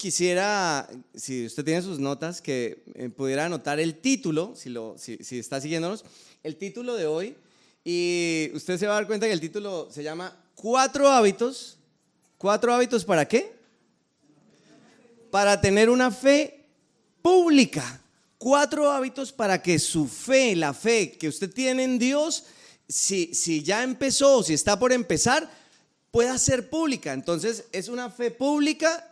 quisiera, si usted tiene sus notas, que pudiera anotar el título, si está siguiéndonos, el título de hoy, y usted se va a dar cuenta que el título se llama ¿Cuatro hábitos para qué? Para tener una fe pública. 4 hábitos para que su fe, la fe que usted tiene en Dios, si ya empezó o si está por empezar, pueda ser pública. Entonces es una fe pública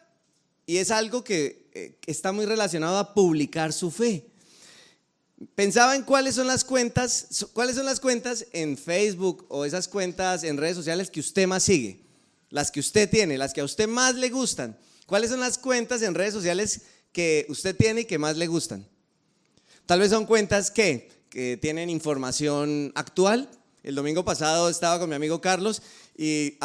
y es algo que está muy relacionado a publicar su fe. Pensaba en cuáles son las cuentas en Facebook o esas cuentas en redes sociales que usted más sigue, las que usted tiene, las que a usted más le gustan. ¿Cuáles son las cuentas en redes sociales que usted tiene y que más le gustan? Tal vez son cuentas que tienen información actual. El domingo pasado estaba con mi amigo Carlos y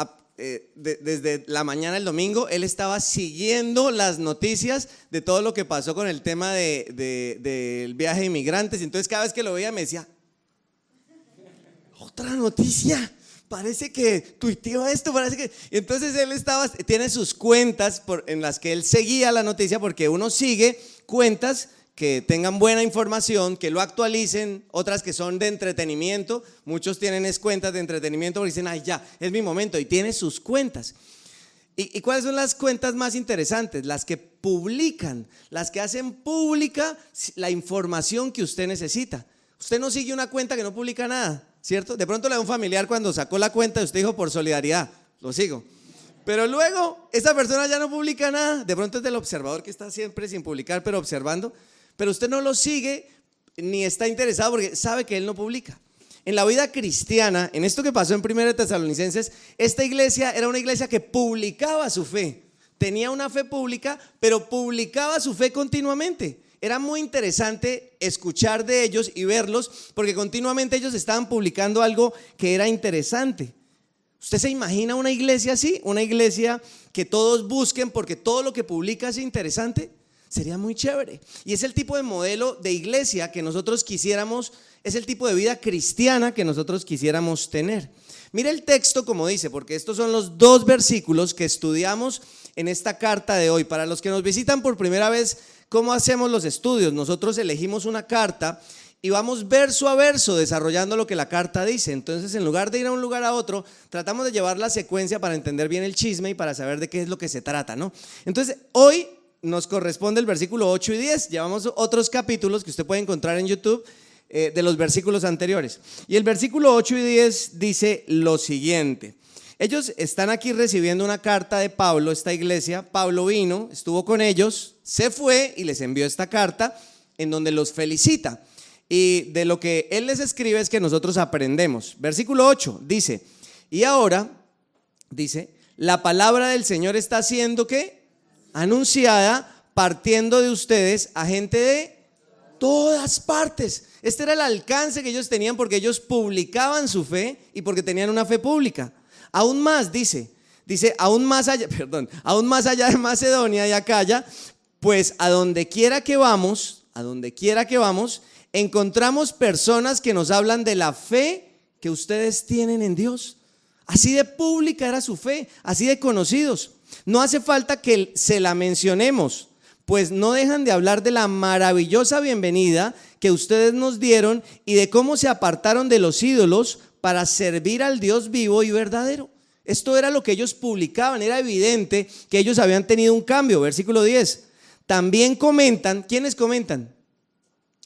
desde la mañana del domingo él estaba siguiendo las noticias de todo lo que pasó con el tema del viaje de inmigrantes. Entonces cada vez que lo veía me decía, otra noticia, parece que tuiteó esto, parece que… Entonces él tiene sus cuentas en las que él seguía la noticia, porque uno sigue cuentas que tengan buena información, que lo actualicen, otras que son de entretenimiento. Muchos tienen cuentas de entretenimiento porque dicen, ay ya, es mi momento, y tiene sus cuentas. ¿Y cuáles son las cuentas más interesantes? Las que publican, las que hacen pública la información que usted necesita. Usted no sigue una cuenta que no publica nada, ¿cierto? De pronto le da un familiar cuando sacó la cuenta y usted dijo, por solidaridad, lo sigo. Pero luego esa persona ya no publica nada. De pronto es del observador que está siempre sin publicar pero observando. Pero usted no lo sigue ni está interesado porque sabe que él no publica. En la vida cristiana, en esto que pasó en 1 Tesalonicenses, esta iglesia era una iglesia que publicaba su fe. Tenía una fe pública, pero publicaba su fe continuamente. Era muy interesante escuchar de ellos y verlos, porque continuamente ellos estaban publicando algo que era interesante. ¿Usted se imagina una iglesia así? Una iglesia que todos busquen porque todo lo que publica es interesante. Sería muy chévere. Y es el tipo de modelo de iglesia que nosotros quisiéramos, es el tipo de vida cristiana que nosotros quisiéramos tener. Mire el texto como dice, porque estos son los 2 versículos que estudiamos en esta carta de hoy. Para los que nos visitan por primera vez, ¿cómo hacemos los estudios? Nosotros elegimos una carta y vamos verso a verso desarrollando lo que la carta dice. Entonces, en lugar de ir a un lugar a otro, tratamos de llevar la secuencia para entender bien el chisme y para saber de qué es lo que se trata, ¿no? Entonces, hoy nos corresponde el versículo 8 y 10. Llevamos otros capítulos que usted puede encontrar en YouTube de los versículos anteriores. Y el versículo 8 y 10 dice lo siguiente. Ellos están aquí recibiendo una carta de Pablo, esta iglesia. Pablo vino, estuvo con ellos, se fue y les envió esta carta en donde los felicita. Y de lo que él les escribe es que nosotros aprendemos. Versículo 8 dice, y ahora, dice, la palabra del Señor está siendo ¿qué? Anunciada, partiendo de ustedes a gente de todas partes. Este era el alcance que ellos tenían porque ellos publicaban su fe y porque tenían una fe pública. Aún más dice aún más allá de Macedonia y Acaya, pues a donde quiera que vamos, encontramos personas que nos hablan de la fe que ustedes tienen en Dios. Así de pública era su fe, así de conocidos. No hace falta que se la mencionemos, pues no dejan de hablar de la maravillosa bienvenida que ustedes nos dieron y de cómo se apartaron de los ídolos para servir al Dios vivo y verdadero. Esto era lo que ellos publicaban, era evidente que ellos habían tenido un cambio. Versículo 10. También comentan, ¿quiénes comentan?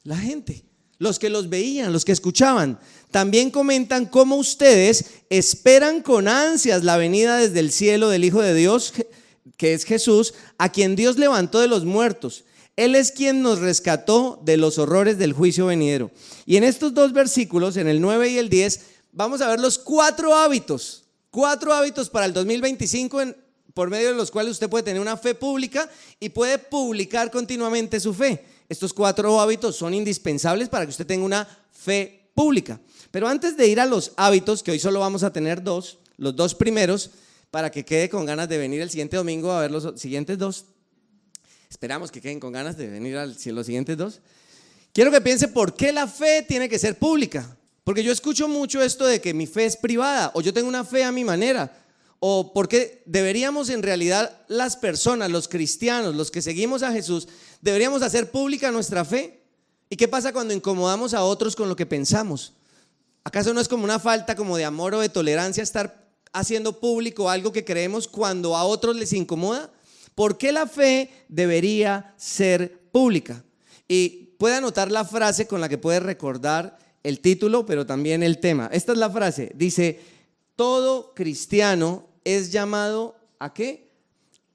La gente, los que los veían, los que escuchaban. También comentan cómo ustedes esperan con ansias la venida desde el cielo del Hijo de Dios, que es Jesús, a quien Dios levantó de los muertos. Él es quien nos rescató de los horrores del juicio venidero. Y en estos 2 versículos, en el 9 y el 10, vamos a ver los 4 hábitos para el 2025 por medio de los cuales usted puede tener una fe pública y puede publicar continuamente su fe. Estos 4 hábitos son indispensables para que usted tenga una fe pública. Pero antes de ir a los hábitos, que hoy solo vamos a tener 2, los 2 primeros, para que quede con ganas de venir el siguiente domingo a ver los siguientes 2. Esperamos que queden con ganas de venir a los siguientes 2. Quiero que piense por qué la fe tiene que ser pública. Porque yo escucho mucho esto de que mi fe es privada, o yo tengo una fe a mi manera, o por qué deberíamos en realidad las personas, los cristianos, los que seguimos a Jesús, deberíamos hacer pública nuestra fe? ¿Y qué pasa cuando incomodamos a otros con lo que pensamos? ¿Acaso no es como una falta como de amor o de tolerancia estar haciendo público algo que creemos cuando a otros les incomoda? ¿Por qué la fe debería ser pública? Y puede anotar la frase con la que puede recordar el título, pero también el tema. Esta es la frase, dice: todo cristiano es llamado ¿a qué?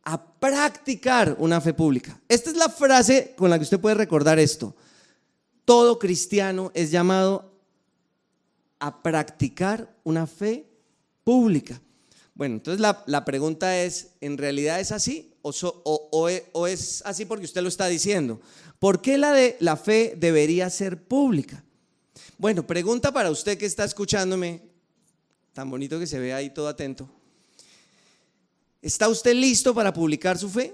A practicar una fe pública. Esta es la frase con la que usted puede recordar esto. Todo cristiano es llamado a practicar una fe pública. Bueno, entonces la pregunta es, ¿en realidad es así? ¿O es así porque usted lo está diciendo? ¿Por qué la fe debería ser pública? Bueno, pregunta para usted que está escuchándome, tan bonito que se ve ahí todo atento. ¿Está usted listo para publicar su fe?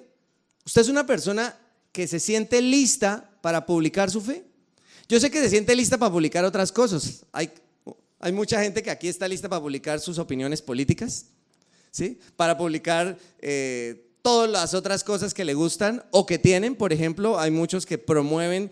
¿Usted es una persona que se siente lista para publicar su fe? Yo sé que se siente lista para publicar otras cosas. Hay mucha gente que aquí está lista para publicar sus opiniones políticas, ¿sí? Para publicar todas las otras cosas que le gustan o que tienen. Por ejemplo, hay muchos que promueven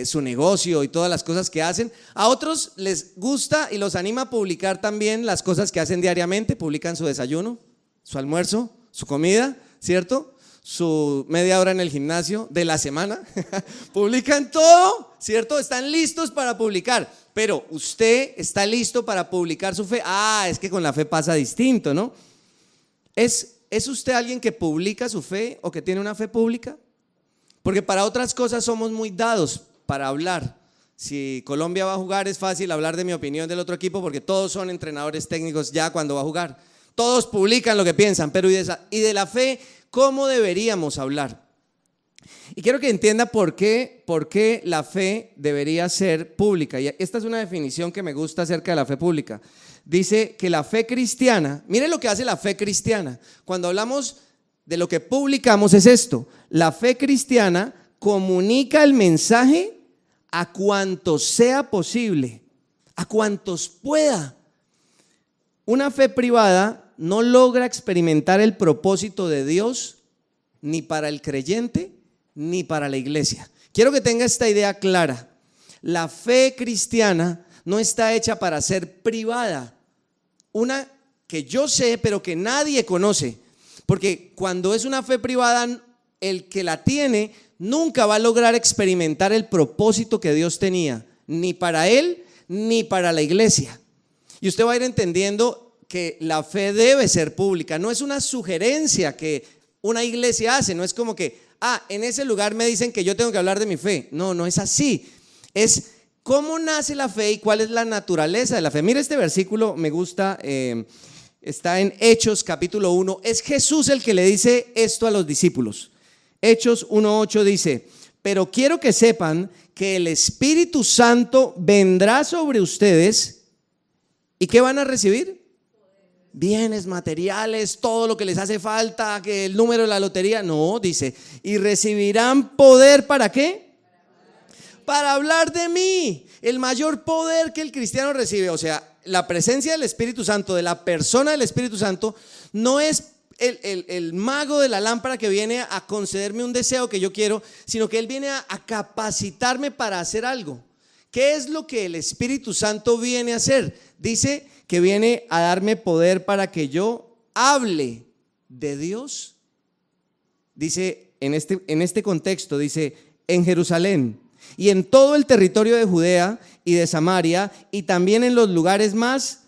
su negocio y todas las cosas que hacen. A otros les gusta y los anima a publicar también las cosas que hacen diariamente. Publican su desayuno, su almuerzo, su comida, ¿cierto? Su media hora en el gimnasio de la semana. Publican todo, ¿cierto? Están listos para publicar. Pero ¿usted está listo para publicar su fe? Es que con la fe pasa distinto, ¿no? ¿Es usted alguien que publica su fe o que tiene una fe pública? Porque para otras cosas somos muy dados para hablar. Si Colombia va a jugar, es fácil hablar de mi opinión del otro equipo porque todos son entrenadores técnicos ya cuando va a jugar. Todos publican lo que piensan, pero ¿y de la fe cómo deberíamos hablar? Y quiero que entienda por qué la fe debería ser pública. Y esta es una definición que me gusta acerca de la fe pública. Dice que la fe cristiana, mire lo que hace la fe cristiana. Cuando hablamos de lo que publicamos es esto: la fe cristiana comunica el mensaje a cuantos sea posible, a cuantos pueda. Una fe privada no logra experimentar el propósito de Dios ni para el creyente ni para la iglesia. Quiero que tenga esta idea clara. La fe cristiana no está hecha para ser privada, una que yo sé pero que nadie conoce, porque cuando es una fe privada, el que la tiene nunca va a lograr experimentar el propósito que Dios tenía, ni para él ni para la iglesia. Y usted va a ir entendiendo que la fe debe ser pública. No es una sugerencia que una iglesia hace, no es como que en ese lugar me dicen que yo tengo que hablar de mi fe. No, no es así. Es cómo nace la fe y cuál es la naturaleza de la fe. Mira este versículo, me gusta, está en Hechos capítulo 1. Es Jesús el que le dice esto a los discípulos. Hechos 1:8 dice: pero quiero que sepan que el Espíritu Santo vendrá sobre ustedes. ¿Y qué van a recibir? Bienes materiales, todo lo que les hace falta, que el número de la lotería. No, dice, y recibirán poder. ¿Para qué? Para hablar de mí. El mayor poder que el cristiano recibe, o sea, la presencia del Espíritu Santo, de la persona del Espíritu Santo, no es el mago de la lámpara que viene a concederme un deseo que yo quiero, sino que él viene a capacitarme para hacer algo. ¿Qué es lo que el Espíritu Santo viene a hacer? Dice que viene a darme poder para que yo hable de Dios. Dice en este contexto, dice, en Jerusalén y en todo el territorio de Judea y de Samaria y también en los lugares más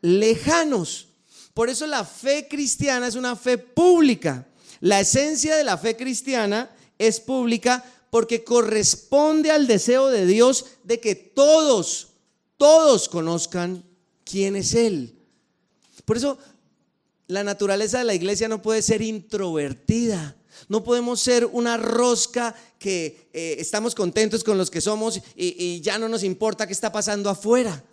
lejanos. Por eso la fe cristiana es una fe pública. La esencia de la fe cristiana es pública porque corresponde al deseo de Dios de que todos conozcan quién es Él. Por eso la naturaleza de la iglesia no puede ser introvertida. No podemos ser una rosca que estamos contentos con los que somos y ya no nos importa qué está pasando afuera.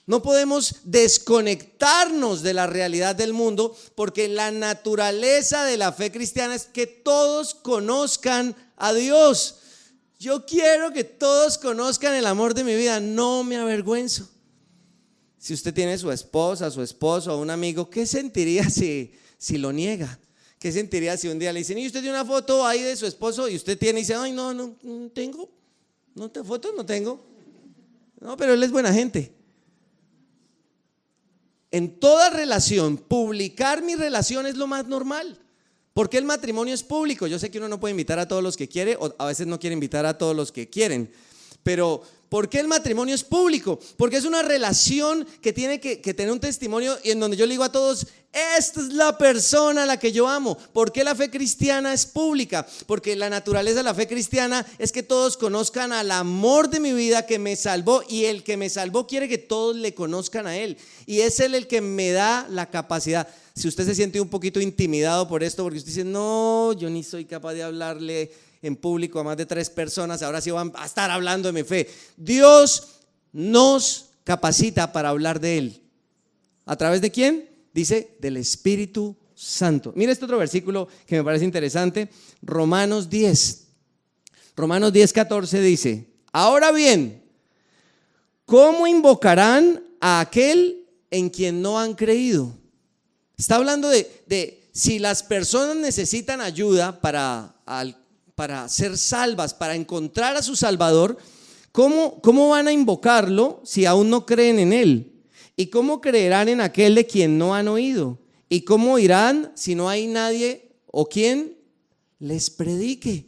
No podemos desconectarnos de la realidad del mundo, porque la naturaleza de la fe cristiana es que todos conozcan a Dios. Yo quiero que todos conozcan el amor de mi vida, no me avergüenzo. Si usted tiene su esposa, su esposo o un amigo, ¿qué sentiría si lo niega? ¿Qué sentiría si un día le dicen, y usted tiene una foto ahí de su esposo y usted tiene y dice, ay, no tengo, fotos no tengo? No, pero él es buena gente. En toda relación, publicar mi relación es lo más normal. Porque el matrimonio es público. Yo sé que uno no puede invitar a todos los que quiere, o a veces no quiere invitar a todos los que quieren. Pero ¿por qué el matrimonio es público? Porque es una relación que tiene que tener un testimonio y en donde yo le digo a todos, esta es la persona a la que yo amo. ¿Por qué la fe cristiana es pública? Porque la naturaleza de la fe cristiana es que todos conozcan al amor de mi vida que me salvó, y el que me salvó quiere que todos le conozcan a él, y es él el que me da la capacidad. Si usted se siente un poquito intimidado por esto, porque usted dice, no, yo ni soy capaz de hablarle en público a más de 3 personas, ahora sí van a estar hablando de mi fe. Dios nos capacita para hablar de él. ¿A través de quién? Dice, del Espíritu Santo. Mira este otro versículo que me parece interesante, Romanos 10. Romanos 10:14 dice, ahora bien, ¿cómo invocarán a aquel en quien no han creído? Está hablando de si las personas necesitan ayuda para ser salvas, para encontrar a su Salvador, ¿cómo van a invocarlo si aún no creen en él? ¿Y cómo creerán en aquel de quien no han oído? ¿Y cómo irán si no hay nadie o quien les predique?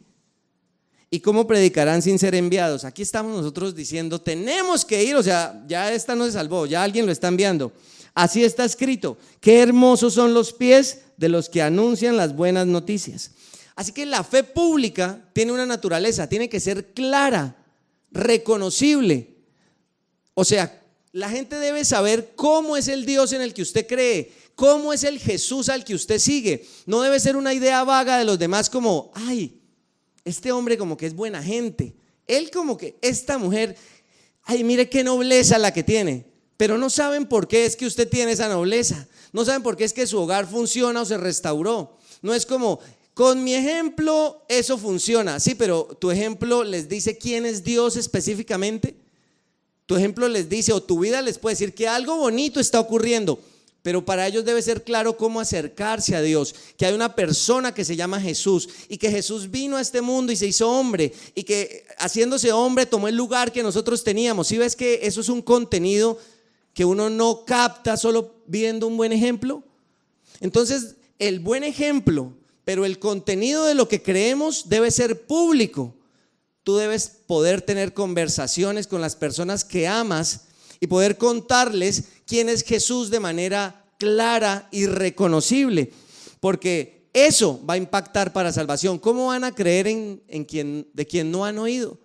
¿Y cómo predicarán sin ser enviados? Aquí estamos nosotros diciendo, tenemos que ir, o sea, ya esta no se salvó, ya alguien lo está enviando. Así está escrito, qué hermosos son los pies de los que anuncian las buenas noticias. Así que la fe pública tiene una naturaleza, tiene que ser clara, reconocible. O sea, la gente debe saber cómo es el Dios en el que usted cree, cómo es el Jesús al que usted sigue. No debe ser una idea vaga de los demás como, ay, este hombre como que es buena gente, él como que, esta mujer, ay, mire qué nobleza la que tiene. Pero no saben por qué es que usted tiene esa nobleza, no saben por qué es que su hogar funciona o se restauró. No es como, con mi ejemplo eso funciona, sí, pero tu ejemplo les dice quién es Dios específicamente. Tu ejemplo les dice, o tu vida les puede decir que algo bonito está ocurriendo, pero para ellos debe ser claro cómo acercarse a Dios, que hay una persona que se llama Jesús, y que Jesús vino a este mundo y se hizo hombre, y que haciéndose hombre tomó el lugar que nosotros teníamos. ¿Sí ves que eso es un contenido que uno no capta solo viendo un buen ejemplo? Entonces, el buen ejemplo, pero el contenido de lo que creemos debe ser público. Tú debes poder tener conversaciones con las personas que amas y poder contarles quién es Jesús de manera clara y reconocible, porque eso va a impactar para salvación. ¿Cómo van a creer de quien no han oído?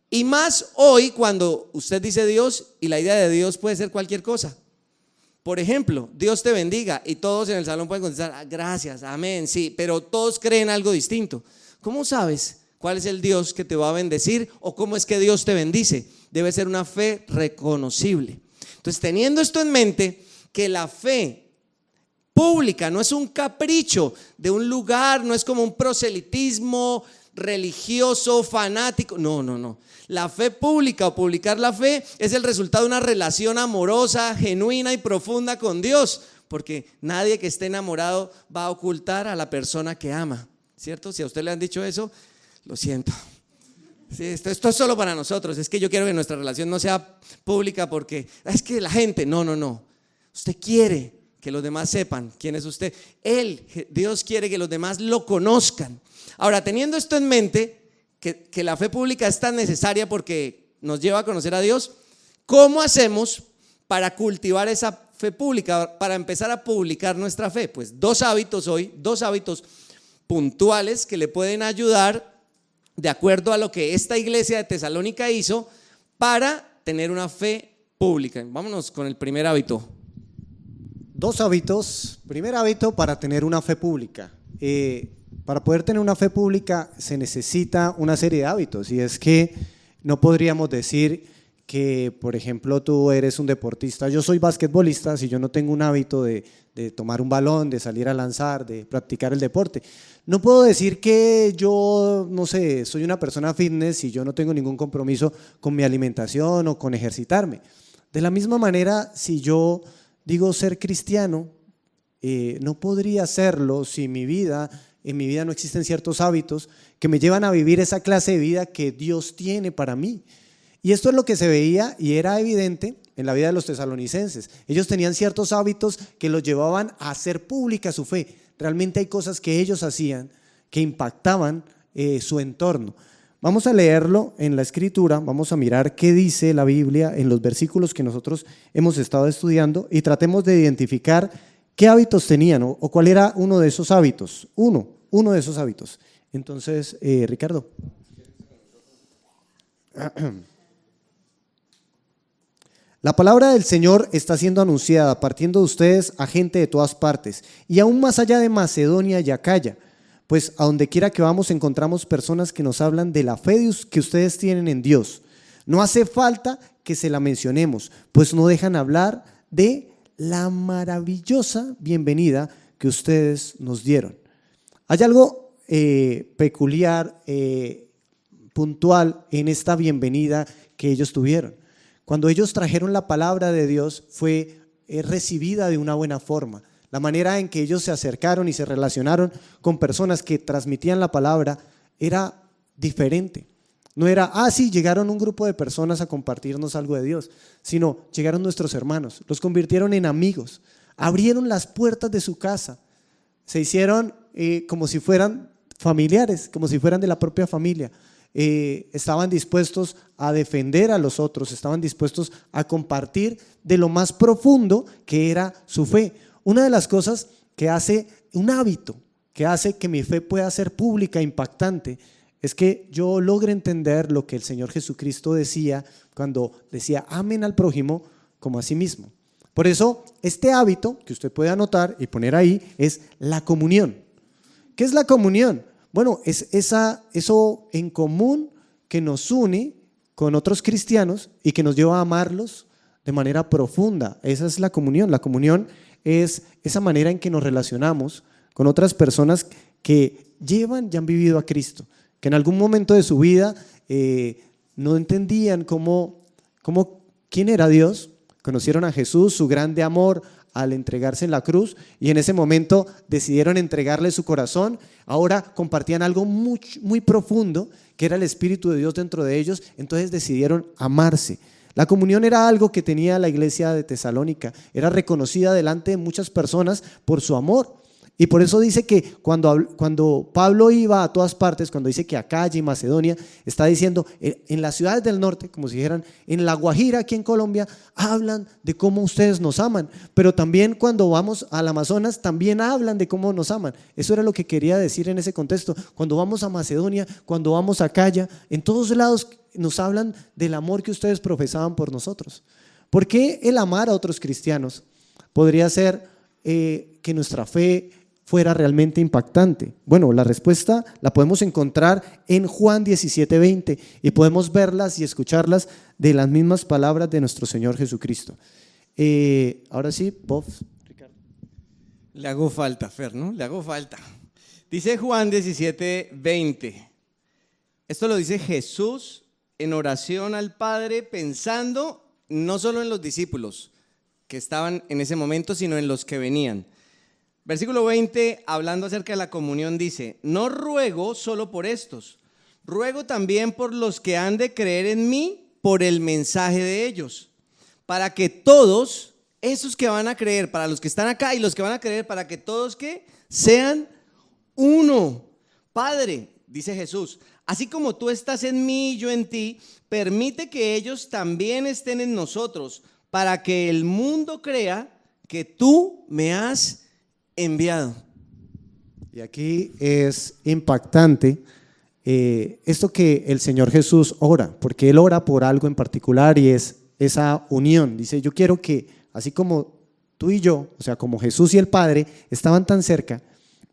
Y más hoy, cuando usted dice Dios y la idea de Dios puede ser cualquier cosa. Por ejemplo, Dios te bendiga, y todos en el salón pueden contestar, gracias, amén, sí, pero todos creen algo distinto. ¿Cómo sabes cuál es el Dios que te va a bendecir o cómo es que Dios te bendice? Debe ser una fe reconocible. Entonces, teniendo esto en mente, que la fe pública no es un capricho de un lugar, no es como un proselitismo religioso, fanático, no. La fe pública o publicar la fe es el resultado de una relación amorosa, genuina y profunda con Dios, porque nadie que esté enamorado va a ocultar a la persona que ama, ¿cierto? Si a usted le han dicho eso, lo siento. Sí, esto es solo para nosotros. Es que yo quiero que nuestra relación no sea pública porque es que la gente, no. Usted quiere que los demás sepan quién es usted. Dios quiere que los demás lo conozcan. Ahora, teniendo esto en mente, que la fe pública es tan necesaria porque nos lleva a conocer a Dios, ¿cómo hacemos para cultivar esa fe pública, para empezar a publicar nuestra fe? Pues 2 hábitos hoy, 2 hábitos puntuales que le pueden ayudar de acuerdo a lo que esta iglesia de Tesalónica hizo para tener una fe pública. Vámonos con el primer hábito. 2 hábitos. Primer hábito para tener una fe pública. Para poder tener una fe pública se necesita una serie de hábitos, y es que no podríamos decir que, por ejemplo, tú eres un deportista, yo soy basquetbolista, si yo no tengo un hábito de tomar un balón, de salir a lanzar, de practicar el deporte. No puedo decir que yo, no sé, soy una persona fitness si yo no tengo ningún compromiso con mi alimentación o con ejercitarme. De la misma manera, si yo digo ser cristiano, no podría serlo si en mi vida no existen ciertos hábitos que me llevan a vivir esa clase de vida que Dios tiene para mí. Y esto es lo que se veía y era evidente en la vida de los tesalonicenses. Ellos tenían ciertos hábitos que los llevaban a hacer pública su fe. Realmente hay cosas que ellos hacían que impactaban su entorno. Vamos a leerlo en la Escritura, vamos a mirar qué dice la Biblia en los versículos que nosotros hemos estado estudiando y tratemos de identificar qué hábitos tenían o cuál era uno de esos hábitos. Uno de esos hábitos. Entonces, Ricardo. La palabra del Señor está siendo anunciada, partiendo de ustedes a gente de todas partes, y aún más allá de Macedonia y Acaya, pues a donde quiera que vamos encontramos personas que nos hablan de la fe que ustedes tienen en Dios. No hace falta que se la mencionemos, pues no dejan hablar de la maravillosa bienvenida que ustedes nos dieron. Hay algo peculiar, puntual en esta bienvenida que ellos tuvieron. Cuando ellos trajeron la palabra de Dios fue recibida de una buena forma. La manera en que ellos se acercaron y se relacionaron con personas que transmitían la palabra era diferente. No era, sí, llegaron un grupo de personas a compartirnos algo de Dios, sino llegaron nuestros hermanos, los convirtieron en amigos, abrieron las puertas de su casa, se hicieron como si fueran familiares, como si fueran de la propia familia. Estaban dispuestos a defender a los otros, estaban dispuestos a compartir de lo más profundo que era su fe. Una de las cosas que hace un hábito, que hace que mi fe pueda ser pública, impactante, es que yo logre entender lo que el Señor Jesucristo decía cuando decía amen al prójimo como a sí mismo. Por eso este hábito que usted puede anotar y poner ahí es la comunión. ¿Qué es la comunión? Bueno, es eso en común que nos une con otros cristianos y que nos lleva a amarlos de manera profunda. Esa es la comunión. La comunión es esa manera en que nos relacionamos con otras personas que llevan y han vivido a Cristo, que en algún momento de su vida no entendían quién era Dios, conocieron a Jesús, su grande amor al entregarse en la cruz y en ese momento decidieron entregarle su corazón. Ahora compartían algo muy profundo que era el Espíritu de Dios dentro de ellos, entonces decidieron amarse. La comunión era algo que tenía la iglesia de Tesalónica, era reconocida delante de muchas personas por su amor. Y por eso dice que cuando Pablo iba a todas partes, cuando dice que Acaya y Macedonia, está diciendo en las ciudades del norte, como si dijeran en La Guajira, aquí en Colombia, hablan de cómo ustedes nos aman, pero también cuando vamos al Amazonas, también hablan de cómo nos aman. Eso era lo que quería decir en ese contexto. Cuando vamos a Macedonia, cuando vamos a Acaya, en todos lados nos hablan del amor que ustedes profesaban por nosotros. ¿Por qué el amar a otros cristianos podría ser que nuestra fe fuera realmente impactante? Bueno, la respuesta la podemos encontrar en Juan 17:20 y podemos verlas y escucharlas de las mismas palabras de nuestro Señor Jesucristo. Ahora sí, Bob, Ricardo. Le hago falta, Fer, ¿no? Le hago falta. Dice Juan 17:20. Esto lo dice Jesús en oración al Padre, pensando no solo en los discípulos que estaban en ese momento, sino en los que venían. Versículo 20, hablando acerca de la comunión, dice: no ruego solo por estos, ruego también por los que han de creer en mí por el mensaje de ellos, para que todos, esos que van a creer, para los que están acá y los que van a creer, para que todos que sean uno. Padre, dice Jesús, así como tú estás en mí y yo en ti, permite que ellos también estén en nosotros, para que el mundo crea que tú me has enviado. Y aquí es impactante esto que el Señor Jesús ora, porque Él ora por algo en particular y es esa unión. Dice: yo quiero que así como tú y yo, o sea, como Jesús y el Padre estaban tan cerca,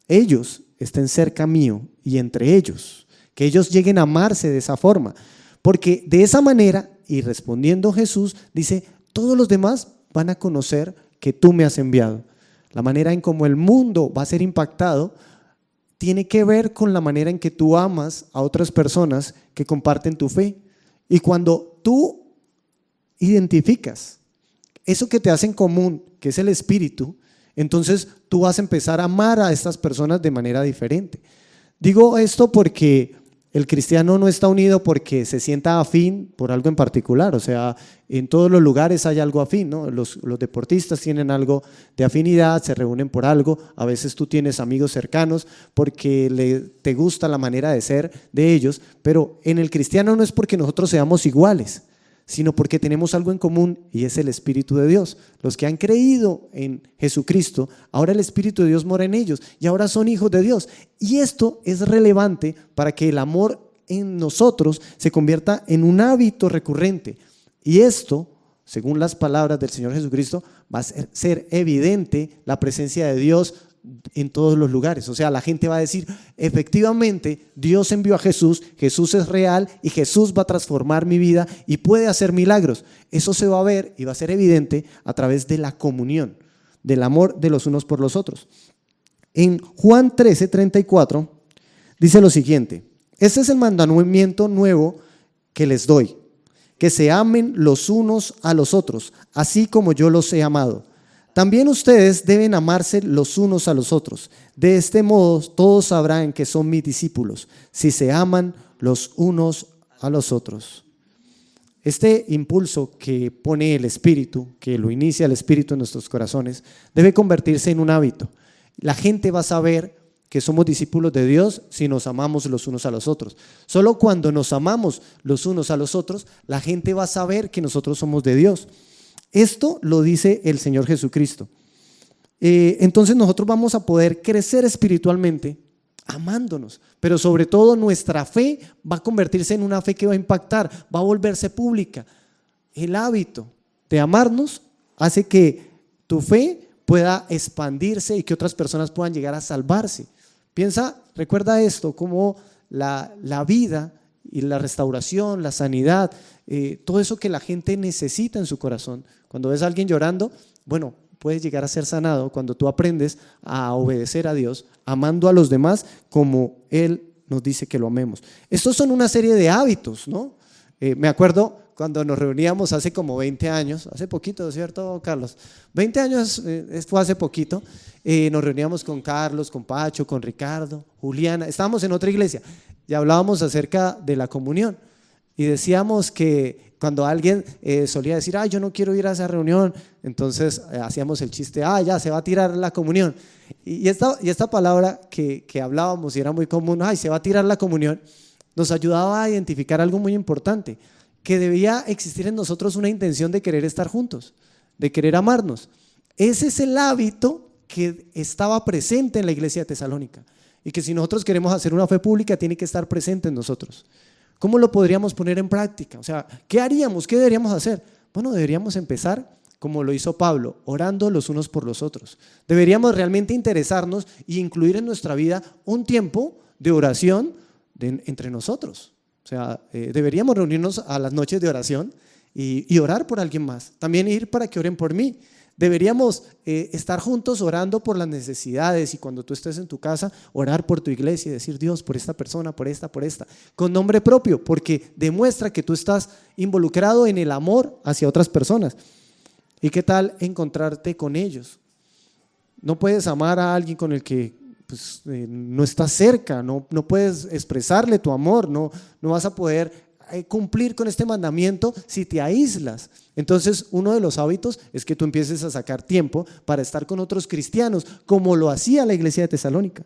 ellos estén cerca mío y entre ellos, que ellos lleguen a amarse de esa forma, porque de esa manera, y respondiendo Jesús, dice: todos los demás van a conocer que tú me has enviado. La manera en cómo el mundo va a ser impactado tiene que ver con la manera en que tú amas a otras personas que comparten tu fe. Y cuando tú identificas eso que te hace en común, que es el Espíritu, entonces tú vas a empezar a amar a estas personas de manera diferente. Digo esto porque el cristiano no está unido porque se sienta afín por algo en particular, o sea, en todos los lugares hay algo afín, ¿no? Los deportistas tienen algo de afinidad, se reúnen por algo, a veces tú tienes amigos cercanos porque te gusta la manera de ser de ellos, pero en el cristiano no es porque nosotros seamos iguales, sino porque tenemos algo en común y es el Espíritu de Dios. Los que han creído en Jesucristo, ahora el Espíritu de Dios mora en ellos y ahora son hijos de Dios. Y esto es relevante para que el amor en nosotros se convierta en un hábito recurrente. Y esto, según las palabras del Señor Jesucristo, va a ser evidente la presencia de Dios en todos los lugares. O sea, la gente va a decir, efectivamente, Dios envió a Jesús, Jesús es real y Jesús va a transformar mi vida y puede hacer milagros. Eso se va a ver y va a ser evidente a través de la comunión, del amor de los unos por los otros. En Juan 13:34 dice lo siguiente: este es el mandamiento nuevo que les doy, que se amen los unos a los otros, así como yo los he amado. También ustedes deben amarse los unos a los otros. De este modo todos sabrán que son mis discípulos, si se aman los unos a los otros. Este impulso que pone el Espíritu, que lo inicia el Espíritu en nuestros corazones, debe convertirse en un hábito. La gente va a saber que somos discípulos de Dios si nos amamos los unos a los otros. Solo cuando nos amamos los unos a los otros, la gente va a saber que nosotros somos de Dios. Esto lo dice el Señor Jesucristo. Entonces nosotros vamos a poder crecer espiritualmente amándonos, pero sobre todo nuestra fe va a convertirse en una fe que va a impactar, va a volverse pública. El hábito de amarnos hace que tu fe pueda expandirse y que otras personas puedan llegar a salvarse. Recuerda esto, como la vida y la restauración, la sanidad, todo eso que la gente necesita en su corazón. Cuando ves a alguien llorando, bueno, puedes llegar a ser sanado cuando tú aprendes a obedecer a Dios, amando a los demás como Él nos dice que lo amemos. Estos son una serie de hábitos, ¿no? Me acuerdo cuando nos reuníamos hace como 20 años, hace poquito, ¿cierto, Carlos? 20 años fue hace poquito, nos reuníamos con Carlos, con Pacho, con Ricardo, Juliana, estábamos en otra iglesia y hablábamos acerca de la comunión y decíamos que cuando alguien solía decir, yo no quiero ir a esa reunión, entonces hacíamos el chiste, ya se va a tirar la comunión. Y esta palabra que hablábamos y era muy común, se va a tirar la comunión, nos ayudaba a identificar algo muy importante, que debía existir en nosotros una intención de querer estar juntos, de querer amarnos. Ese es el hábito que estaba presente en la iglesia de Tesalónica y que si nosotros queremos hacer una fe pública tiene que estar presente en nosotros. ¿Cómo lo podríamos poner en práctica? O sea, ¿qué haríamos? ¿Qué deberíamos hacer? Bueno, deberíamos empezar como lo hizo Pablo, orando los unos por los otros. Deberíamos realmente interesarnos e incluir en nuestra vida un tiempo de oración entre nosotros. O sea, deberíamos reunirnos a las noches de oración y orar por alguien más. También ir para que oren por mí. Deberíamos estar juntos orando por las necesidades y cuando tú estés en tu casa, orar por tu iglesia y decir, Dios, por esta persona, por esta, con nombre propio, porque demuestra que tú estás involucrado en el amor hacia otras personas. ¿Y qué tal encontrarte con ellos? No puedes amar a alguien con el que no estás cerca, no puedes expresarle tu amor, no vas a poder cumplir con este mandamiento si te aíslas. Entonces uno de los hábitos es que tú empieces a sacar tiempo para estar con otros cristianos como lo hacía la iglesia de Tesalónica.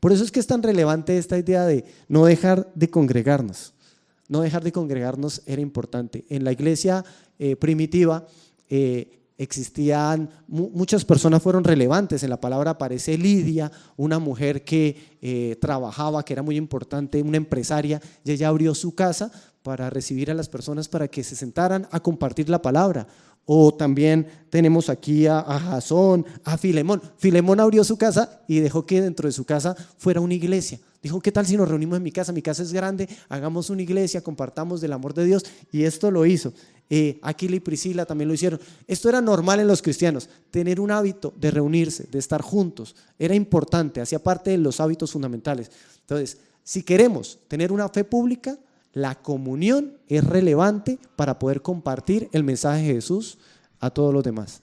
Por eso es que es tan relevante esta idea de no dejar de congregarnos. No dejar de congregarnos era importante. En la iglesia primitiva existían, muchas personas fueron relevantes. En la palabra aparece Lidia, una mujer que trabajaba, que era muy importante, una empresaria, y ella abrió su casa para recibir a las personas para que se sentaran a compartir la palabra. O también tenemos aquí a Jasón, a Filemón. Filemón abrió su casa y dejó que dentro de su casa fuera una iglesia. Dijo, ¿qué tal si nos reunimos en mi casa? Mi casa es grande, hagamos una iglesia, compartamos del amor de Dios. Y esto lo hizo. Aquila y Priscila también lo hicieron. Esto era normal en los cristianos, tener un hábito de reunirse, de estar juntos. Era importante, hacía parte de los hábitos fundamentales. Entonces, si queremos tener una fe pública, la comunión es relevante para poder compartir el mensaje de Jesús a todos los demás.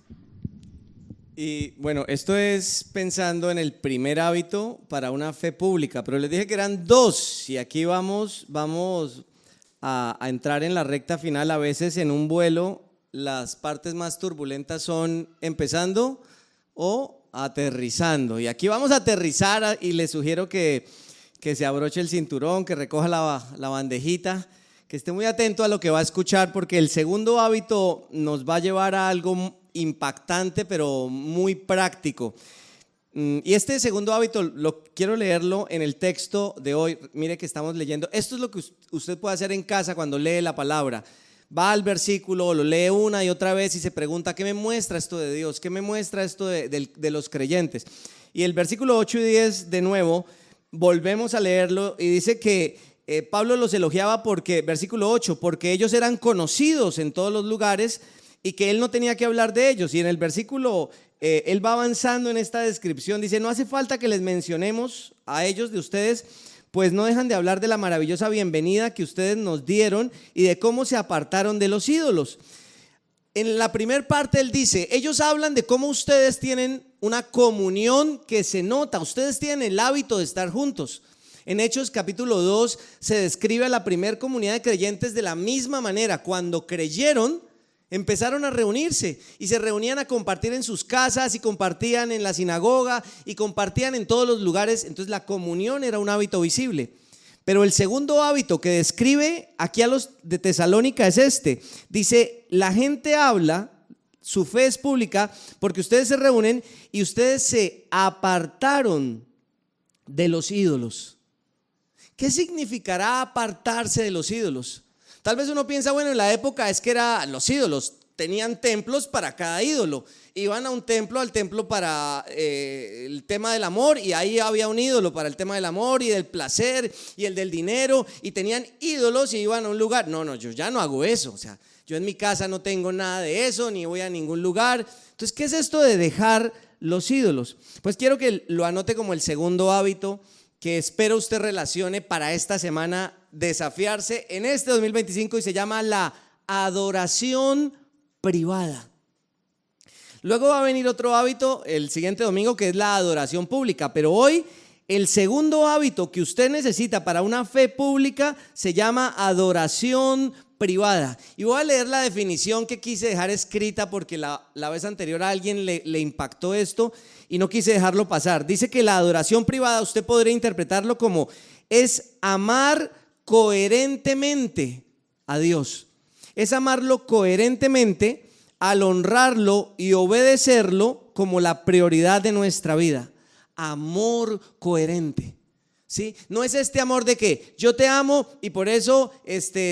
Y bueno, esto es pensando en el primer hábito para una fe pública, pero les dije que eran dos y aquí vamos a entrar en la recta final. A veces en un vuelo las partes más turbulentas son empezando o aterrizando. Y aquí vamos a aterrizar y les sugiero que se abroche el cinturón, que recoja la bandejita, que esté muy atento a lo que va a escuchar, porque el segundo hábito nos va a llevar a algo impactante pero muy práctico. Y este segundo hábito quiero leerlo en el texto de hoy. Mire que estamos leyendo. Esto es lo que usted puede hacer en casa cuando lee la palabra. Va al versículo, lo lee una y otra vez y se pregunta: ¿qué me muestra esto de Dios? ¿Qué me muestra esto de los creyentes? Y el versículo 8 y 10 de nuevo, volvemos a leerlo y dice que Pablo los elogiaba porque, versículo 8, porque ellos eran conocidos en todos los lugares y que él no tenía que hablar de ellos. Y en el versículo, él va avanzando en esta descripción, dice: no hace falta que les mencionemos a ellos de ustedes, pues no dejan de hablar de la maravillosa bienvenida que ustedes nos dieron y de cómo se apartaron de los ídolos. En la primera parte él dice: ellos hablan de cómo ustedes tienen una comunión que se nota, ustedes tienen el hábito de estar juntos. En Hechos capítulo 2 se describe a la primera comunidad de creyentes de la misma manera. Cuando creyeron, empezaron a reunirse y se reunían a compartir en sus casas y compartían en la sinagoga y compartían en todos los lugares. Entonces la comunión era un hábito visible. Pero el segundo hábito que describe aquí a los de Tesalónica es este. Dice: la gente habla, su fe es pública porque ustedes se reúnen y ustedes se apartaron de los ídolos. ¿Qué significará apartarse de los ídolos? Tal vez uno piensa, bueno, en la época es que los ídolos tenían templos para cada ídolo. Iban a un templo, al templo para el tema del amor, y ahí había un ídolo para el tema del amor y del placer y el del dinero, y tenían ídolos y iban a un lugar. No, yo ya no hago eso. O sea, yo en mi casa no tengo nada de eso, ni voy a ningún lugar. Entonces, ¿qué es esto de dejar los ídolos? Pues quiero que lo anote como el segundo hábito que espero usted relacione para esta semana, desafiarse en este 2025, y se llama la adoración privada. Luego va a venir otro hábito el siguiente domingo, que es la adoración pública, pero hoy el segundo hábito que usted necesita para una fe pública se llama adoración privada. Y voy a leer la definición que quise dejar escrita porque la vez anterior a alguien le impactó esto y no quise dejarlo pasar. Dice que la adoración privada usted podría interpretarlo como es amar coherentemente a Dios. Es amarlo coherentemente al honrarlo y obedecerlo como la prioridad de nuestra vida. Amor coherente. ¿Sí? No es este amor de que yo te amo y por eso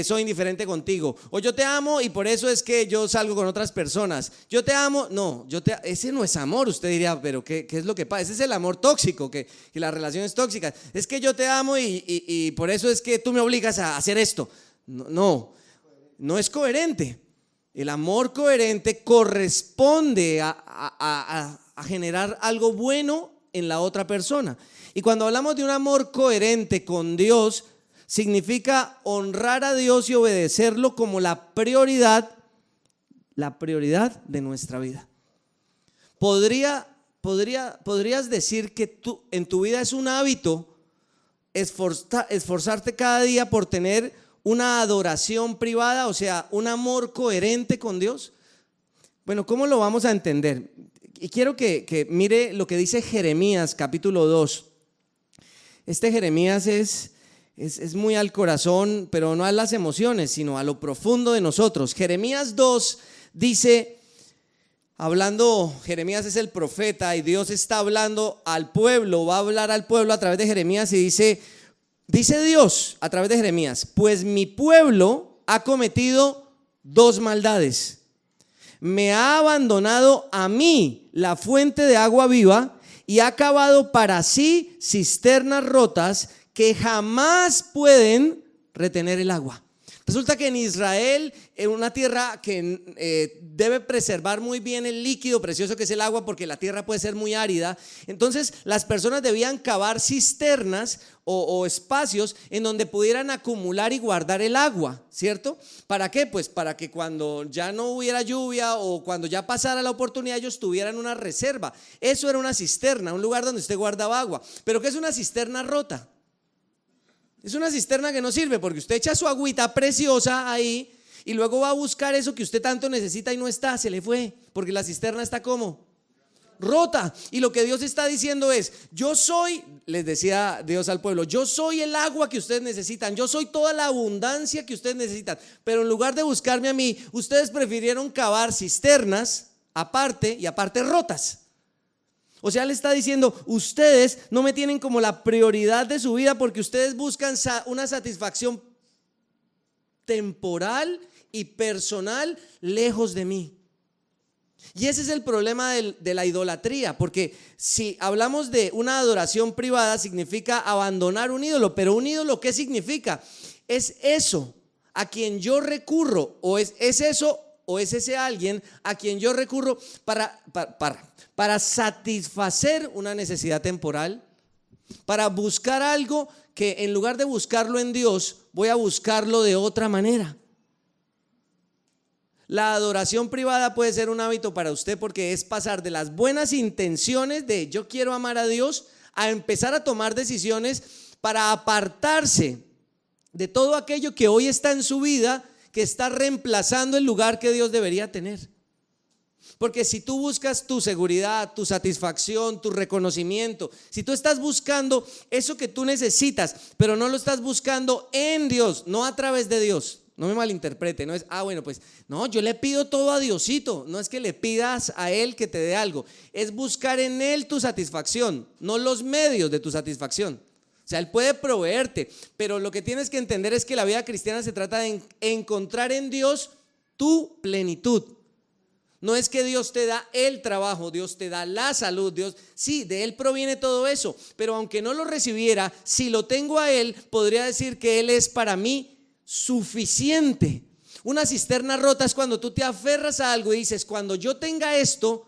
soy indiferente contigo, o yo te amo y por eso es que yo salgo con otras personas. Yo te amo, no, ese no es amor. Usted diría, pero ¿qué es lo que pasa? Ese es el amor tóxico, que las relaciones tóxicas. Es que yo te amo y por eso es que tú me obligas a hacer esto. No es coherente. El amor coherente corresponde a generar algo bueno en la otra persona. Y cuando hablamos de un amor coherente con Dios, significa honrar a Dios y obedecerlo como la prioridad de nuestra vida. Podrías decir que en tu vida es un hábito esforzarte cada día por tener una adoración privada, o sea, un amor coherente con Dios. Bueno, ¿cómo lo vamos a entender? Y quiero que mire lo que dice Jeremías capítulo 2. Este Jeremías es muy al corazón, pero no a las emociones, sino a lo profundo de nosotros. Jeremías 2 dice, Jeremías es el profeta y Dios está hablando al pueblo, va a hablar al pueblo a través de Jeremías y dice Dios a través de Jeremías: pues mi pueblo ha cometido dos maldades. Me ha abandonado a mí, la fuente de agua viva, y ha cavado para sí cisternas rotas que jamás pueden retener el agua. Resulta que en Israel, en una tierra que debe preservar muy bien el líquido precioso que es el agua, porque la tierra puede ser muy árida, entonces las personas debían cavar cisternas o espacios en donde pudieran acumular y guardar el agua, ¿cierto? ¿Para qué? Pues para que cuando ya no hubiera lluvia o cuando ya pasara la oportunidad, ellos tuvieran una reserva. Eso era una cisterna, un lugar donde usted guardaba agua. ¿Pero qué es una cisterna rota? Es una cisterna que no sirve, porque usted echa su agüita preciosa ahí y luego va a buscar eso que usted tanto necesita y no está, se le fue, porque la cisterna está ¿cómo? Rota. Y lo que Dios está diciendo es: yo soy, les decía Dios al pueblo, yo soy el agua que ustedes necesitan, yo soy toda la abundancia que ustedes necesitan, pero en lugar de buscarme a mí, ustedes prefirieron cavar cisternas aparte y aparte rotas. O sea, le está diciendo: ustedes no me tienen como la prioridad de su vida porque ustedes buscan una satisfacción temporal y personal lejos de mí. Y ese es el problema de la idolatría, porque si hablamos de una adoración privada, significa abandonar un ídolo. Pero un ídolo, ¿qué significa? Es eso a quien yo recurro, o es eso, o es ese alguien a quien yo recurro para satisfacer una necesidad temporal, para buscar algo que en lugar de buscarlo en Dios, voy a buscarlo de otra manera. La adoración privada puede ser un hábito para usted, porque es pasar de las buenas intenciones de yo quiero amar a Dios a empezar a tomar decisiones para apartarse de todo aquello que hoy está en su vida, que está reemplazando el lugar que Dios debería tener. Porque si tú buscas tu seguridad, tu satisfacción, tu reconocimiento, si tú estás buscando eso que tú necesitas, pero no lo estás buscando en Dios, no a través de Dios, no me malinterprete, no es, bueno, pues no, yo le pido todo a Diosito. No es que le pidas a Él que te dé algo, es buscar en Él tu satisfacción, no los medios de tu satisfacción. O sea, Él puede proveerte, pero lo que tienes que entender es que la vida cristiana se trata de encontrar en Dios tu plenitud. No es que Dios te da el trabajo, Dios te da la salud, Dios, sí, de Él proviene todo eso, pero aunque no lo recibiera, si lo tengo a Él, podría decir que Él es para mí suficiente. Una cisterna rota es cuando tú te aferras a algo y dices: cuando yo tenga esto,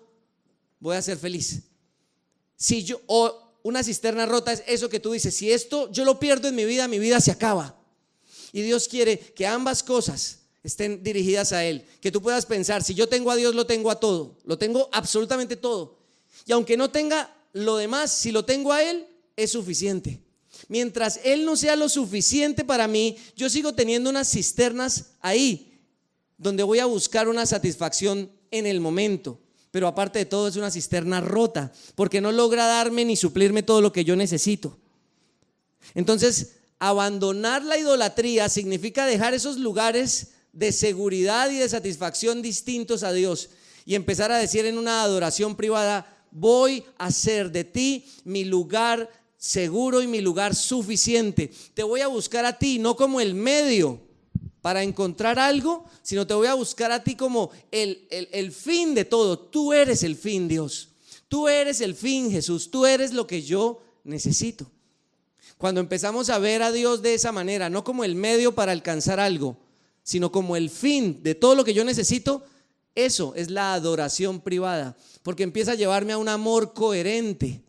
voy a ser feliz. O una cisterna rota es eso que tú dices: si esto yo lo pierdo en mi vida se acaba. Y Dios quiere que ambas cosas estén dirigidas a Él, que tú puedas pensar: si yo tengo a Dios, lo tengo a todo, lo tengo absolutamente todo, y aunque no tenga lo demás, si lo tengo a Él, es suficiente. Mientras Él no sea lo suficiente para mí, yo sigo teniendo unas cisternas ahí, donde voy a buscar una satisfacción en el momento, pero aparte de todo es una cisterna rota, porque no logra darme ni suplirme todo lo que yo necesito. Entonces, abandonar la idolatría significa dejar esos lugares de seguridad y de satisfacción distintos a Dios y empezar a decir en una adoración privada: voy a hacer de ti mi lugar seguro y mi lugar suficiente. Te voy a buscar a ti no como el medio para encontrar algo, sino te voy a buscar a ti como el fin de todo. Tú eres el fin, Dios. Tú eres el fin, Jesús. Tú eres lo que yo necesito. Cuando empezamos a ver a Dios de esa manera, no como el medio para alcanzar algo, sino como el fin de todo lo que yo necesito, eso es la adoración privada, porque empieza a llevarme a un amor coherente.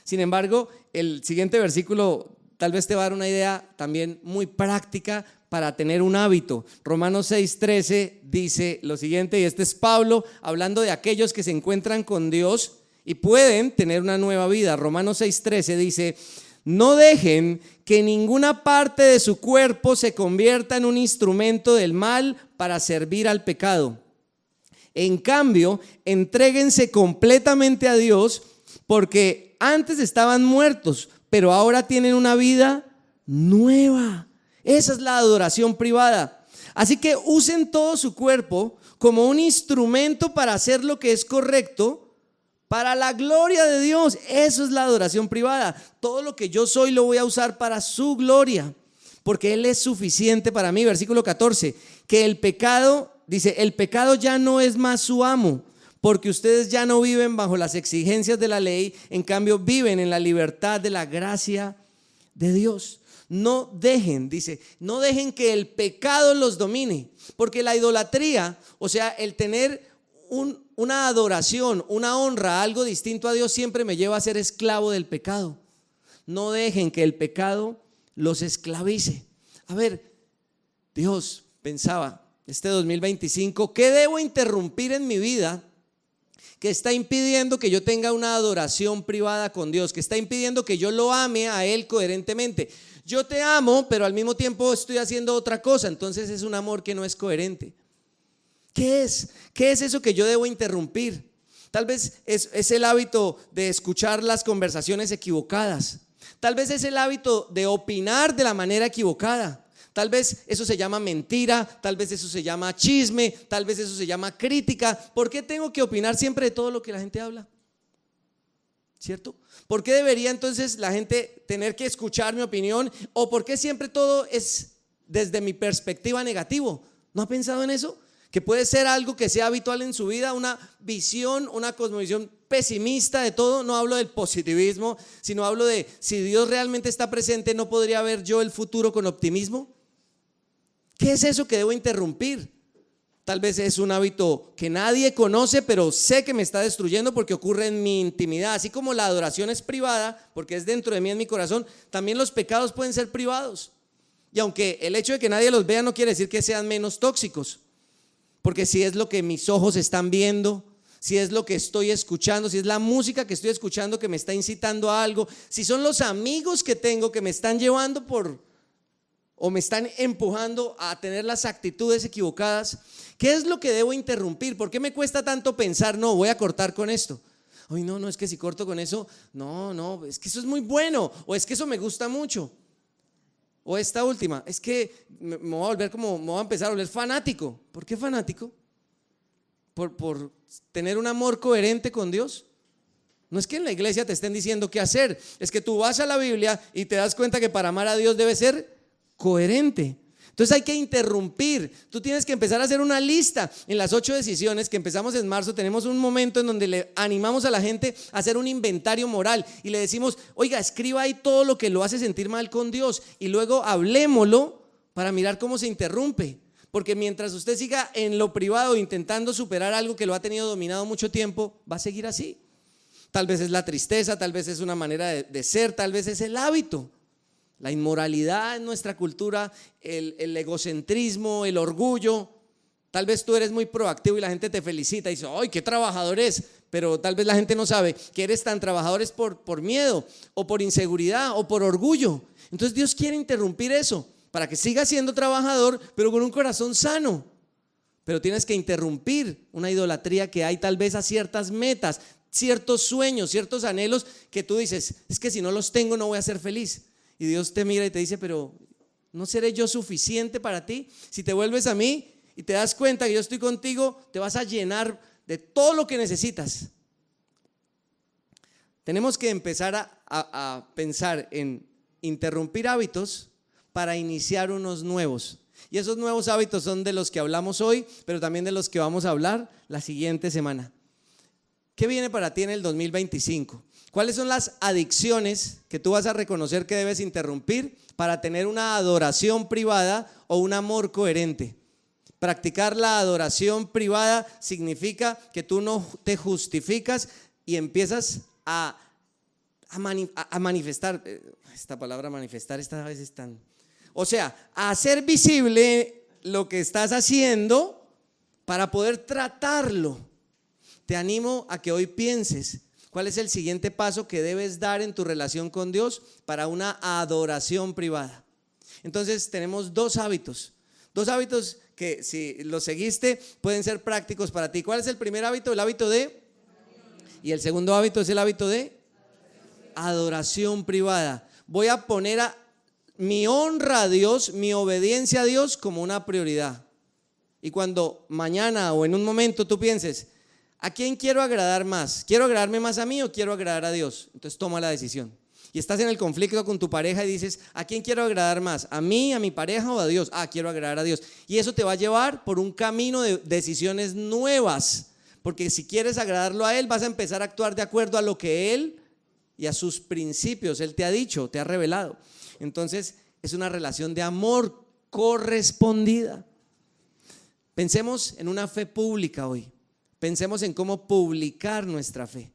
Sin embargo, el siguiente versículo tal vez te va a dar una idea también muy práctica para tener un hábito. Romanos 6:13 dice lo siguiente, y este es Pablo hablando de aquellos que se encuentran con Dios y pueden tener una nueva vida. Romanos 6:13 dice: no dejen que ninguna parte de su cuerpo se convierta en un instrumento del mal para servir al pecado. En cambio, entréguense completamente a Dios, porque antes estaban muertos, pero ahora tienen una vida nueva. Esa es la adoración privada. Así que usen todo su cuerpo como un instrumento para hacer lo que es correcto, para la gloria de Dios. Eso es la adoración privada. Todo lo que yo soy lo voy a usar para su gloria, porque Él es suficiente para mí. Versículo 14, que el pecado, dice, el pecado ya no es más su amo, porque ustedes ya no viven bajo las exigencias de la ley, en cambio viven en la libertad de la gracia de Dios. No dejen, dice, no dejen que el pecado los domine, porque la idolatría, o sea, el tener una adoración, una honra, algo distinto a Dios, siempre me lleva a ser esclavo del pecado. No dejen que el pecado los esclavice. A ver, Dios, pensaba, este 2025, ¿qué debo interrumpir en mi vida que está impidiendo que yo tenga una adoración privada con Dios, que está impidiendo que yo lo ame a Él coherentemente? Yo te amo, pero al mismo tiempo estoy haciendo otra cosa, entonces es un amor que no es coherente. ¿Qué es? ¿Qué es eso que yo debo interrumpir? Tal vez es el hábito de escuchar las conversaciones equivocadas. Tal vez es el hábito de opinar de la manera equivocada. Tal vez eso se llama mentira, tal vez eso se llama chisme, tal vez eso se llama crítica. ¿Por qué tengo que opinar siempre de todo lo que la gente habla? ¿Cierto? ¿Por qué debería entonces la gente tener que escuchar mi opinión? ¿O por qué siempre todo es desde mi perspectiva negativo? ¿No ha pensado en eso? Que puede ser algo que sea habitual en su vida, una visión, una cosmovisión pesimista de todo. No hablo del positivismo, sino hablo de si Dios realmente está presente, ¿no podría ver yo el futuro con optimismo? ¿Qué es eso que debo interrumpir? Tal vez es un hábito que nadie conoce, pero sé que me está destruyendo porque ocurre en mi intimidad. Así como la adoración es privada, porque es dentro de mí, en mi corazón, también los pecados pueden ser privados. Y aunque el hecho de que nadie los vea no quiere decir que sean menos tóxicos, porque si es lo que mis ojos están viendo, si es lo que estoy escuchando, si es la música que estoy escuchando que me está incitando a algo, si son los amigos que tengo que me están llevando o me están empujando a tener las actitudes equivocadas, ¿qué es lo que debo interrumpir? ¿Por qué me cuesta tanto pensar, no, voy a cortar con esto? Ay, no, es que si corto con eso, no, es que eso es muy bueno, o es que eso me gusta mucho. O esta última, es que me voy a empezar a volver fanático. ¿Por qué fanático? ¿Por tener un amor coherente con Dios? No es que en la iglesia te estén diciendo qué hacer, es que tú vas a la Biblia y te das cuenta que para amar a Dios debe ser coherente. Entonces hay que interrumpir. Tú tienes que empezar a hacer una lista. En las 8 decisiones que empezamos en marzo tenemos un momento en donde le animamos a la gente a hacer un inventario moral y le decimos, oiga, escriba ahí todo lo que lo hace sentir mal con Dios y luego hablémoslo para mirar cómo se interrumpe. Porque mientras usted siga en lo privado intentando superar algo que lo ha tenido dominado mucho tiempo, va a seguir así. Tal vez es la tristeza, tal vez es una manera de ser, tal vez es el hábito. La inmoralidad en nuestra cultura, el egocentrismo, el orgullo. Tal vez tú eres muy proactivo y la gente te felicita y dice, ¡ay, qué trabajador es! Pero tal vez la gente no sabe que eres tan trabajador es por miedo o por inseguridad o por orgullo. Entonces Dios quiere interrumpir eso para que sigas siendo trabajador, pero con un corazón sano. Pero tienes que interrumpir una idolatría que hay tal vez a ciertas metas, ciertos sueños, ciertos anhelos que tú dices, es que si no los tengo no voy a ser feliz. Y Dios te mira y te dice, pero ¿no seré yo suficiente para ti? Si te vuelves a mí y te das cuenta que yo estoy contigo, te vas a llenar de todo lo que necesitas. Tenemos que empezar a pensar en interrumpir hábitos para iniciar unos nuevos. Y esos nuevos hábitos son de los que hablamos hoy, pero también de los que vamos a hablar la siguiente semana. ¿Qué viene para ti en el 2025? ¿Cuáles son las adicciones que tú vas a reconocer que debes interrumpir para tener una adoración privada o un amor coherente? Practicar la adoración privada significa que tú no te justificas y empiezas a manifestar. Esta palabra manifestar esta vez es tan... O sea, a hacer visible lo que estás haciendo para poder tratarlo. Te animo a que hoy pienses cuál es el siguiente paso que debes dar en tu relación con Dios para una adoración privada. Entonces tenemos dos hábitos que si los seguiste pueden ser prácticos para ti. ¿Cuál es el primer hábito? El hábito de... Y el segundo hábito es el hábito de adoración privada. Voy a poner mi honra a Dios, mi obediencia a Dios como una prioridad. Y cuando mañana o en un momento tú pienses, ¿a quién quiero agradar más? ¿Quiero agradarme más a mí o quiero agradar a Dios? Entonces toma la decisión. Y estás en el conflicto con tu pareja y dices, ¿a quién quiero agradar más? ¿A mí, a mi pareja o a Dios? Quiero agradar a Dios. Y eso te va a llevar por un camino de decisiones nuevas. Porque si quieres agradarlo a Él, vas a empezar a actuar de acuerdo a lo que Él y a sus principios, Él te ha dicho, te ha revelado. Entonces, es una relación de amor correspondida. Pensemos en una fe pública hoy. Pensemos en cómo publicar nuestra fe.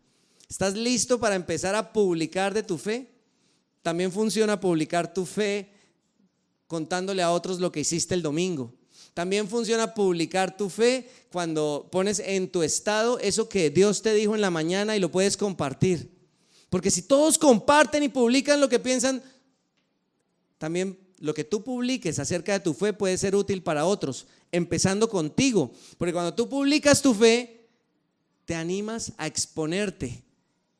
¿Estás listo para empezar a publicar de tu fe? También funciona publicar tu fe contándole a otros lo que hiciste el domingo. También funciona publicar tu fe cuando pones en tu estado eso que Dios te dijo en la mañana y lo puedes compartir. Porque si todos comparten y publican lo que piensan, también lo que tú publiques acerca de tu fe puede ser útil para otros, empezando contigo. Porque cuando tú publicas tu fe, te animas a exponerte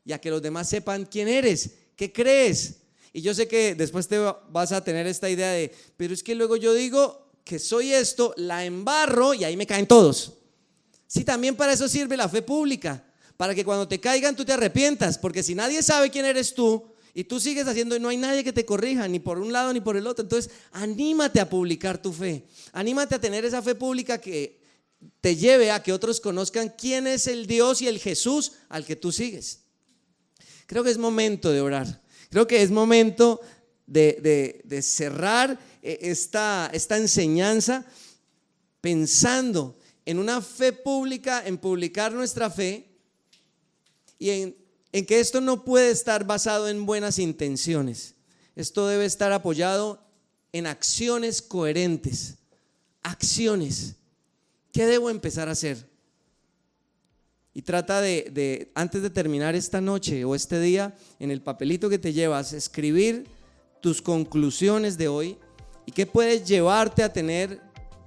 y a que los demás sepan quién eres, qué crees. Y yo sé que después te vas a tener esta idea de, pero es que luego yo digo que soy esto, la embarro y ahí me caen todos. Sí, también para eso sirve la fe pública, para que cuando te caigan tú te arrepientas, porque si nadie sabe quién eres tú y tú sigues haciendo y no hay nadie que te corrija, ni por un lado ni por el otro, entonces anímate a publicar tu fe, anímate a tener esa fe pública que te lleve a que otros conozcan quién es el Dios y el Jesús al que tú sigues. Creo que es momento de orar. Creo que es momento de cerrar esta enseñanza pensando en una fe pública, en publicar nuestra fe y en que esto no puede estar basado en buenas intenciones. Esto debe estar apoyado en acciones coherentes. Acciones. ¿Qué debo empezar a hacer? Y trata de antes de terminar esta noche o este día, en el papelito que te llevas, escribir tus conclusiones de hoy y qué puedes llevarte a tener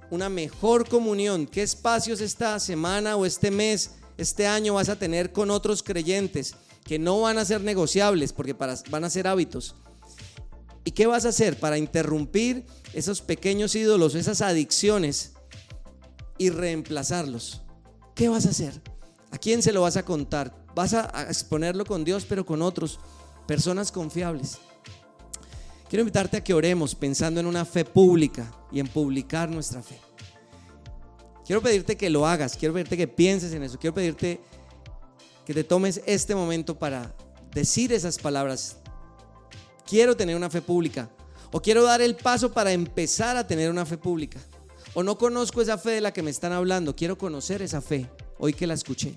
una mejor comunión. ¿Qué espacios esta semana o este mes, este año vas a tener con otros creyentes que no van a ser negociables porque van a ser hábitos? ¿Y qué vas a hacer para interrumpir esos pequeños ídolos, esas adicciones y reemplazarlos? ¿Qué vas a hacer? ¿A quién se lo vas a contar? Vas a exponerlo con Dios, pero con otros, personas confiables. Quiero invitarte a que oremos pensando en una fe pública y en publicar nuestra fe. Quiero pedirte que lo hagas, quiero pedirte que pienses en eso, quiero pedirte que te tomes este momento para decir esas palabras. Quiero tener una fe pública, o quiero dar el paso para empezar a tener una fe pública, o no conozco esa fe de la que me están hablando, quiero conocer esa fe hoy que la escuché.